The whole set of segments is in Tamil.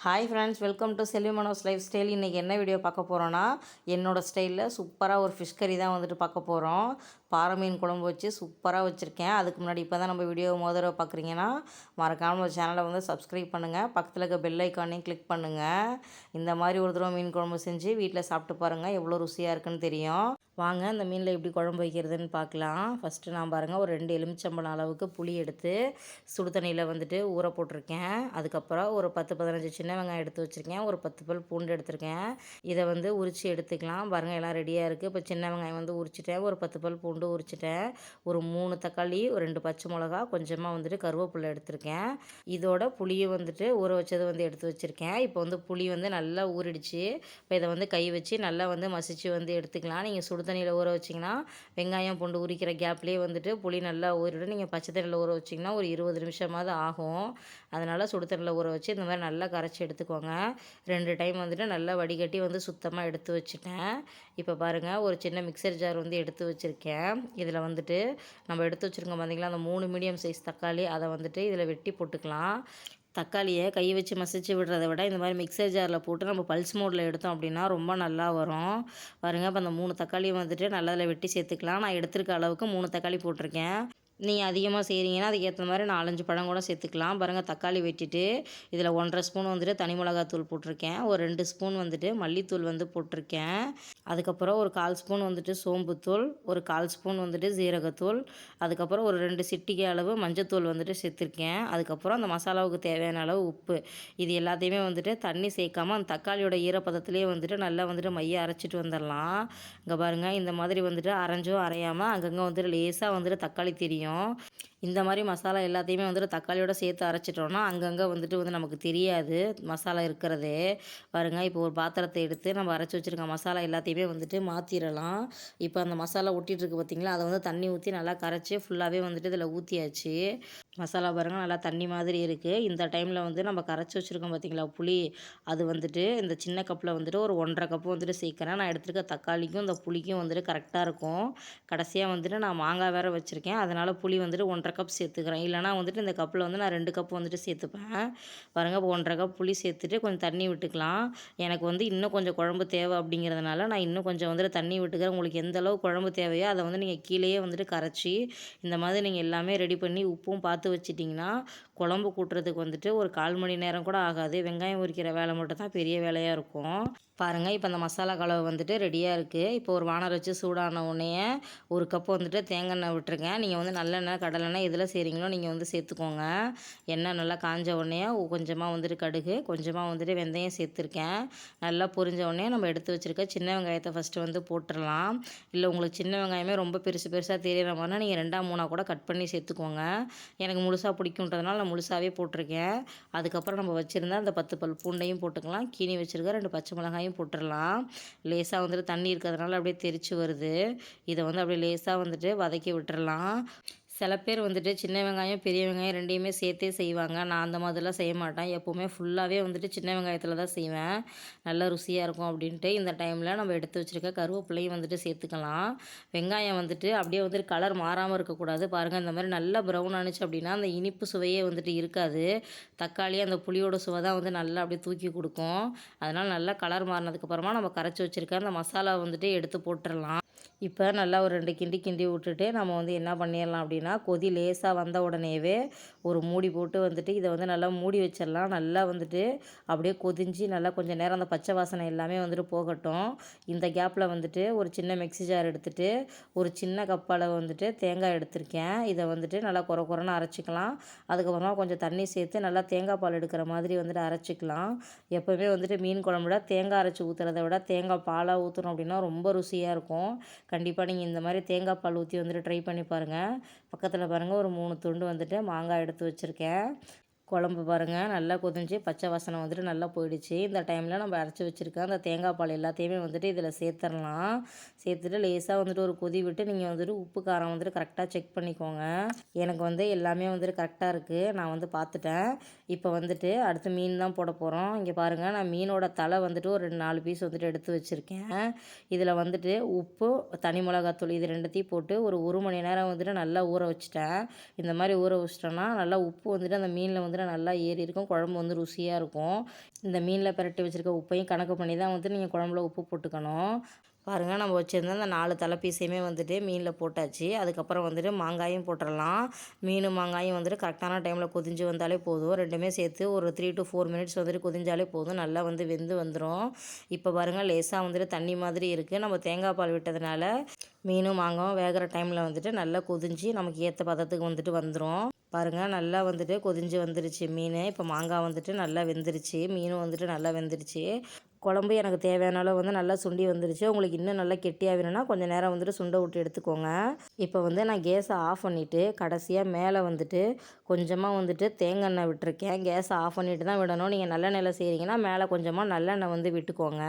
Hi friends, welcome to Selvi Mano's life style. இன்றைக்கி என்ன வீடியோ பார்க்க போகிறோன்னா, என்னோடய ஸ்டைலில் சூப்பராக ஒரு ஃபிஷ் கறி தான் வந்துட்டு பார்க்க போகிறோம். பாறை மீன் குழம்பு வச்சு சூப்பராக வச்சுருக்கேன். அதுக்கு முன்னாடி இப்போ தான் நம்ம வீடியோ முதல்ல பார்க்குறீங்கன்னா மறக்காமல் ஒரு சேனலை வந்து சப்ஸ்கிரைப் பண்ணுங்கள். பக்கத்தில் இருக்க பெல் ஐக்கானையும் கிளிக் பண்ணுங்கள். இந்த மாதிரி ஒரு தடவை மீன் குழம்பு செஞ்சு வீட்டில் சாப்பிட்டு பாருங்கள், எவ்வளோ ருசியாக இருக்குன்னு தெரியும். வாங்க இந்த மீனில் எப்படி குழம்பு வைக்கிறதுன்னு பார்க்கலாம். ஃபஸ்ட்டு நான் பாருங்கள், ஒரு 2 எலுமிச்சம்பழம் அளவுக்கு புளி எடுத்து சுடு தண்ணியில் வந்துட்டு ஊற போட்டிருக்கேன். அதுக்கப்புறம் ஒரு 10-15 சின்ன வெங்காயம் எடுத்து வச்சுருக்கேன். ஒரு 10 பல் பூண்டு எடுத்திருக்கேன். இதை வந்து உரித்து எடுத்துக்கலாம். பாருங்கள் எல்லாம் ரெடியாக இருக்குது. இப்போ சின்ன வெங்காயம் வந்து உரிச்சிட்டேன், ஒரு 10 பல் பூண்டு உரிச்சிட்டேன், ஒரு 3 தக்காளி, ஒரு 2 பச்சை மிளகா, கொஞ்சமாக வந்துட்டு கருவேப்பிலை எடுத்திருக்கேன். இதோட புளியை வந்துட்டு ஊற வச்சதை வந்து எடுத்து வச்சுருக்கேன். இப்போ வந்து புளி வந்து நல்லா ஊறிடுச்சு. இப்போ இதை வந்து கை வச்சு நல்லா வந்து மசிச்சு வந்து எடுத்துக்கலாம். நீங்கள் சுடு தண்ணியில் ஊற வச்சிங்கன்னா வெங்காயம் பூண்டு உரிக்கிற கேப்லேயே வந்துட்டு புளி நல்லா ஊறிடும். நீங்கள் பச்சை தண்ணியில் ஊற வச்சிங்கன்னா ஒரு 20 நிமிஷமாவது ஆகும். அதனால் சுடு தண்ணியில் ஊற வச்சு இந்த மாதிரி நல்லா கரைச்சி எடுத்துக்கோங்க. 2 டைம் வந்துட்டு நல்லா வடிகட்டி வந்து சுத்தமாக எடுத்து வச்சுட்டேன். இப்போ பாருங்கள், ஒரு சின்ன மிக்சர் ஜார் வந்து எடுத்து வச்சுருக்கேன். இதில் வந்துட்டு நம்ம எடுத்து வச்சுருக்கோம் பார்த்திங்களா, அந்த 3 மீடியம் சைஸ் தக்காளி, அதை வந்துட்டு இதில் வெட்டி போட்டுக்கலாம். தக்காளியை கை வச்சு மசிச்சு விடுறத விட இந்த மாதிரி மிக்சர் ஜாரில் போட்டு நம்ம பல்ஸ் மோடில் எடுத்தோம் அப்படின்னா ரொம்ப நல்லா வரும். பாருங்கள், இப்போ அந்த 3 தக்காளியை வந்துட்டு நல்லா அதில் வெட்டி சேர்த்துக்கலாம். நான் எடுத்துருக்க அளவுக்கு 3 தக்காளி போட்டிருக்கேன். நீங்கள் அதிகமாக செய்கிறீங்கன்னா அதுக்கேற்ற மாதிரி 4-5 பழம் கூட சேர்த்துக்கலாம். பாருங்கள், தக்காளி வெட்டிட்டு இதில் 1½ ஸ்பூன் வந்துட்டு தனி மிளகாத்தூள் போட்டிருக்கேன். ஒரு 2 ஸ்பூன் வந்துட்டு மல்லித்தூள் வந்து போட்டிருக்கேன். அதுக்கப்புறம் ஒரு 1/4 ஸ்பூன் வந்துட்டு சோம்புத்தூள், ஒரு 1/4 ஸ்பூன் வந்துட்டு ஜீரகத்தூள், அதுக்கப்புறம் ஒரு 2 சிட்டிகை அளவு மஞ்சத்தூள் வந்துட்டு சேர்த்துருக்கேன். அதுக்கப்புறம் அந்த மசாலாவுக்கு தேவையான அளவு உப்பு. இது எல்லாத்தையுமே வந்துட்டு தண்ணி சேர்க்காமல் அந்த தக்காளியோட ஈரப்பதத்துலேயே வந்துட்டு நல்லா வந்துட்டு மைய அரைச்சிட்டு வந்துடலாம். இங்கே பாருங்கள், இந்த மாதிரி வந்துட்டு அரைஞ்சும் அரையாமல் அங்கங்கே வந்துட்டு லேசாக வந்துட்டு தக்காளி தெரியும். இந்த மாதிரி மசாலா எல்லாத்தையுமே வந்துட்டு தக்காளியோட சேர்த்து அரைச்சிட்டோன்னா அங்கங்கே வந்துட்டு வந்து நமக்கு தெரியாது மசாலா இருக்கிறதே. பாருங்கள், இப்போ ஒரு பாத்திரத்தை எடுத்து நம்ம அரைச்சி வச்சுருக்க மசாலா எல்லாத்தையுமே வந்துட்டு மாற்றிடலாம். இப்போ அந்த மசாலா ஒட்டிகிட்ருக்கு பார்த்திங்களா, அதை வந்து தண்ணி ஊற்றி நல்லா கரைச்சி ஃபுல்லாகவே வந்துட்டு இதில் ஊற்றியாச்சு. மசாலா பாருங்கள் நல்லா தண்ணி மாதிரி இருக்குது. இந்த டைமில் வந்து நம்ம கரைச்சி வச்சுருக்கோம் பார்த்திங்களா புளி, அது வந்துட்டு இந்த சின்ன கப்பில் வந்துட்டு ஒரு 1½ கப்பு வந்துட்டு சேர்க்குறேன். நான் எடுத்துருக்க தக்காளிக்கும் இந்த புளிக்கும் வந்துட்டு கரெக்டாக இருக்கும். கடைசியாக வந்துட்டு நான் மாங்காய் வேறு வச்சுருக்கேன், அதனால் புளி வந்துட்டு 1½ கப் சேர்த்துக்கிறேன். இல்லைனா வந்துட்டு இந்த கப்பில் வந்து நான் 2 கப் வந்துட்டு சேர்த்துப்பேன். பாருங்கள், இப்போ 1½ கப் புளி சேர்த்துட்டு கொஞ்சம் தண்ணி விட்டுக்கலாம். எனக்கு வந்து இன்னும் கொஞ்சம் குழம்பு தேவை அப்படிங்கிறதுனால நான் இன்னும் கொஞ்சம் வந்துட்டு தண்ணி விட்டுக்கிறேன். உங்களுக்கு எந்த அளவு குழம்பு தேவையோ அதை வந்து நீங்கள் கீழேயே வந்துட்டு கரைச்சி இந்த மாதிரி நீங்கள் எல்லாமே ரெடி பண்ணி உப்பும் பார்த்து வச்சிட்டிங்கன்னா குழம்பு கூட்டுறதுக்கு வந்துட்டு ஒரு 1/4 மணி நேரம் கூட ஆகாது. வெங்காயம் உரிக்கிற வேலை மட்டும் தான் பெரிய வேலையாக இருக்கும். பாருங்கள், இப்போ அந்த மசாலா கலவை வந்துட்டு ரெடியாக இருக்குது. இப்போ ஒரு வானல் வச்சு சூடான உடனே 1 கப்பு வந்துட்டு தேங்காய் எண்ணெய் விட்டுருக்கேன். நீங்கள் வந்து நல்லெண்ணெய் கடலெண்ணெய் எதில் செய்கிறீங்களோ நீங்கள் வந்து சேர்த்துக்கோங்க. எண்ணெய் நல்லா காஞ்ச உடனே கொஞ்சமாக வந்துட்டு கடுகு, கொஞ்சமாக வந்துட்டு வெந்தயம் சேர்த்துருக்கேன். நல்லா பொரிஞ்ச உடனே நம்ம எடுத்து வச்சுருக்க சின்ன வெங்காயத்தை ஃபஸ்ட்டு வந்து போட்டுடலாம். இல்லை உங்களுக்கு சின்ன வெங்காயமே ரொம்ப பெருசாக தெரியிற மாதிரினா நீங்கள் 2-3 கூட கட் பண்ணி சேர்த்துக்கோங்க. எனக்கு முழுசாக பிடிக்குன்றதுனால நான் முழுசாகவே போட்டிருக்கேன். அதுக்கப்புறம் நம்ம வச்சுருந்தா அந்த 10 பல் பூண்டையும் போட்டுக்கலாம். கீனி வச்சுருக்க 2 பச்சை மிளகாயும் போட்டுடலாம். லேசாக வந்துட்டு தண்ணி இருக்கிறதுனால அப்படியே தெரிச்சு வருது. இதை வந்து அப்படியே லேசாக வந்துட்டு வதக்கி விட்டுறலாம். சில பேர் வந்துட்டு சின்ன வெங்காயம் பெரிய வெங்காயம் 2யுமே சேர்த்தே செய்வாங்க. நான் அந்த மாதிரிலாம் செய்ய மாட்டேன். எப்போவுமே ஃபுல்லாகவே வந்துட்டு சின்ன வெங்காயத்தில் தான் செய்வேன். நல்லா ருசியாக இருக்கும் அப்படின்ட்டு. இந்த டைமில் நம்ம எடுத்து வச்சுருக்க கருவேப்பிலையும் வந்துட்டு சேர்த்துக்கலாம். வெங்காயம் வந்துட்டு அப்படியே வந்துட்டு கலர் மாறாமல் இருக்கக்கூடாது. பாருங்கள், இந்த மாதிரி நல்லா ப்ரௌன் ஆனிச்சு அப்படின்னா அந்த இனிப்பு சுவையே வந்துட்டு இருக்காது. தக்காளி அந்த புளியோட சுவை தான் வந்து நல்லா அப்படியே தூக்கி கொடுக்கும். அதனால் நல்லா கலர் மாறினதுக்கப்புறமா நம்ம கரைச்சி வச்சுருக்க அந்த மசாலா வந்துட்டு எடுத்து போட்டுடலாம். இப்போ நல்லா ஒரு 2 கிண்டி விட்டுட்டு நம்ம வந்து என்ன பண்ணிடலாம் அப்படின்னா, கொதி லேசாக வந்த உடனேவே ஒரு மூடி போட்டு வந்துட்டு இதை வந்து நல்லா மூடி வச்சிடலாம். நல்லா வந்துட்டு அப்படியே கொதிஞ்சு நல்லா கொஞ்சம் நேரம் அந்த பச்சை வாசனை எல்லாமே வந்துட்டு போகட்டும். இந்த கேப்பில் வந்துட்டு ஒரு சின்ன மிக்ஸி ஜார் எடுத்துகிட்டு ஒரு சின்ன கப் அளவு வந்துட்டு தேங்காய் எடுத்திருக்கேன். இதை வந்துட்டு நல்லா குறைன்னு அரைச்சிக்கலாம். அதுக்கப்புறமா கொஞ்சம் தண்ணி சேர்த்து நல்லா தேங்காய் பால் எடுக்கிற மாதிரி வந்துட்டு அரைச்சிக்கலாம். எப்போவுமே வந்துட்டு மீன் குழம்புல தேங்காய் அரைச்சி ஊற்றுறத விட தேங்காய் பாலாக ஊற்றணும் அப்படின்னா ரொம்ப ருசியாக இருக்கும். கண்டிப்பாக நீங்கள் இந்த மாதிரி தேங்காய் பால் ஊற்றி வந்துட்டு ட்ரை பண்ணி பாருங்கள். பக்கத்தில் பாருங்கள், ஒரு 3 துண்டு வந்துட்டு மாங்காய் எடுத்து வச்சுருக்கேன். குழம்பு பாருங்கள் நல்லா கொதிஞ்சு பச்சை வாசனை வந்துட்டு நல்லா போயிடுச்சு. இந்த டைமில் நம்ம அரைச்சி வச்சுருக்க அந்த தேங்காய் பால் எல்லாத்தையுமே வந்துட்டு இதில் சேர்த்துடலாம். சேர்த்துட்டு லேசாக வந்துட்டு ஒரு கொதி விட்டு நீங்கள் வந்துட்டு உப்பு காரம் வந்துட்டு கரெக்டாக செக் பண்ணிக்கோங்க. எனக்கு வந்து எல்லாமே வந்துட்டு கரெக்டாக இருக்குது, நான் வந்து பார்த்துட்டேன். இப்போ வந்துட்டு அடுத்து மீன் தான் போட போகிறோம். இங்கே பாருங்கள், நான் மீனோட தலை வந்துட்டு ஒரு 4 பீஸ் வந்துட்டு எடுத்து வச்சுருக்கேன். இதில் வந்துட்டு உப்பு, தனி மிளகாத்தூள் இது 2த்தையும் போட்டு ஒரு 1 மணி நேரம் வந்துட்டு நல்லா ஊற வச்சுட்டேன். இந்த மாதிரி ஊற வச்சிட்டோன்னா நல்லா உப்பு வந்துட்டு அந்த மீனில் வந்து வந்துட்டு நல்லா ஏறி இருக்கும், குழம்பு வந்து ருசியாக இருக்கும். இந்த மீனில் பிரட்டி வச்சுருக்க உப்பையும் கணக்கு பண்ணி தான் வந்துட்டு நீங்கள் குழம்புல உப்பு போட்டுக்கணும். பாருங்கள், நம்ம வச்சுருந்த அந்த 4 தலை பீஸையுமே வந்துட்டு மீனில் போட்டாச்சு. அதுக்கப்புறம் வந்துட்டு மாங்காயும் போட்டுடலாம். மீன் மாங்காயும் வந்துட்டு கரெக்டான டைமில் கொதிஞ்சு வந்தாலே போதும். ரெண்டுமே சேர்த்து ஒரு 3 to 4 மினிட்ஸ் வந்துட்டு கொதிஞ்சாலே போதும். நல்லா வந்து வெந்து வந்துடும். இப்போ பாருங்கள், லேசாக வந்துட்டு தண்ணி மாதிரி இருக்குது. நம்ம தேங்காய் பால் விட்டதுனால மீனும் மாங்காயும் வேகிற டைமில் வந்துட்டு நல்லா கொதிஞ்சு நமக்கு ஏற்ற பதத்துக்கு வந்துட்டு வந்துடும். பாருங்கள், நல்லா வந்துட்டு கொதிஞ்சு வந்துருச்சு மீன். இப்போ மாங்காய் வந்துட்டு நல்லா வெந்துருச்சு, மீனும் வந்துட்டு நல்லா வெந்துருச்சு. குழம்பு எனக்கு தேவையான அளவு வந்து நல்லா சுண்டி வந்துருச்சு. உங்களுக்கு இன்னும் நல்லா கெட்டியாக வேணும்னா கொஞ்சம் நேரம் வந்துட்டு சுண்ட விட்டு எடுத்துக்கோங்க. இப்போ வந்து நான் கேஸை ஆஃப் பண்ணிவிட்டு கடைசியாக மேலே வந்துட்டு கொஞ்சமாக வந்துட்டு தேங்காய் எண்ணெய் விட்டுருக்கேன். கேஸை ஆஃப் பண்ணிவிட்டு தான் விடணும். நீங்கள் நல்லெண்ணெயில் செய்கிறீங்கன்னா மேலே கொஞ்சமாக நல்லெண்ணெய் வந்து விட்டுக்கோங்க.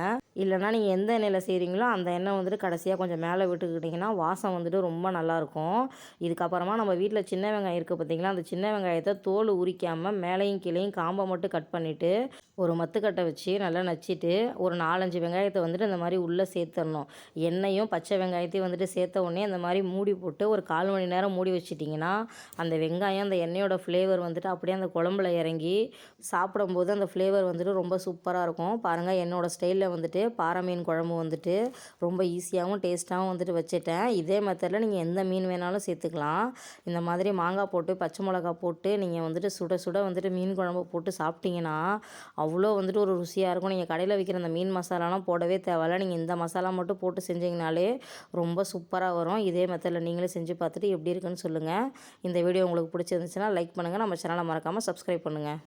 இல்லைனா நீங்கள் எந்த எண்ணெயில் செய்கிறீங்களோ அந்த எண்ணெய் வந்துட்டு கடைசியாக கொஞ்சம் மேலே விட்டுக்கிட்டிங்கன்னா வாசம் வந்துட்டு ரொம்ப நல்லாயிருக்கும். இதுக்கப்புறமா நம்ம வீட்டில் சின்ன வெங்காயம் இருக்குது பார்த்திங்களா, அந்த சின்ன வெங்காயத்தை தோல் உரிக்காமல் மேலேயும் கீழேயும் காம்பை மட்டும் கட் பண்ணிவிட்டு ஒரு மத்துக்கட்டை வச்சு நல்லா நச்சிட்டு ஒரு 4-5 வெங்காயத்தை வந்துட்டு இந்த மாதிரி உள்ளே சேர்த்துடணும். எண்ணெயும் பச்சை வெங்காயத்தையும் வந்துட்டு சேர்த்த உடனே அந்த மாதிரி மூடி போட்டு ஒரு 1/4 மணி நேரம் மூடி வச்சிட்டிங்கன்னா அந்த வெங்காயம் அந்த எண்ணெயோட ஃப்ளேவர் வந்துட்டு அப்படியே அந்த குழம்புல இறங்கி சாப்பிடும்போது அந்த ஃப்ளேவர் வந்துட்டு ரொம்ப சூப்பராக இருக்கும். பாருங்கள், என்னோடய ஸ்டைலில் வந்துட்டு பாறை மீன் குழம்பு வந்துட்டு ரொம்ப ஈஸியாகவும் டேஸ்ட்டாகவும் வந்துட்டு வச்சுட்டேன். இதே மெத்தடில் நீங்கள் எந்த மீன் வேணாலும் சேர்த்துக்கலாம். இந்த மாதிரி மாங்காய் போட்டு பச்சை மிளகா போட்டு நீங்கள் வந்துட்டு சுட சுட வந்துட்டு மீன் குழம்பு போட்டு சாப்பிட்டிங்கன்னா அவ்வளோ வந்துட்டு ஒரு ருசியாக இருக்கும். நீங்கள் கடையில் விற்கிற அந்த மீன் மசாலாலாம் போடவே தேவையில்ல. நீங்கள் இந்த மசாலா மட்டும் போட்டு செஞ்சிங்கனாலே ரொம்ப சூப்பராக வரும். இதே மெத்தடில் நீங்களே செஞ்சு பார்த்துட்டு எப்படி இருக்குன்னு சொல்லுங்கள். இந்த வீடியோ உங்களுக்கு பிடிச்சிருந்துச்சுன்னா லைக் பண்ணுங்கள். நம்ம சேனலை மறக்காமல் சப்ஸ்கிரைப் பண்ணுங்கள்.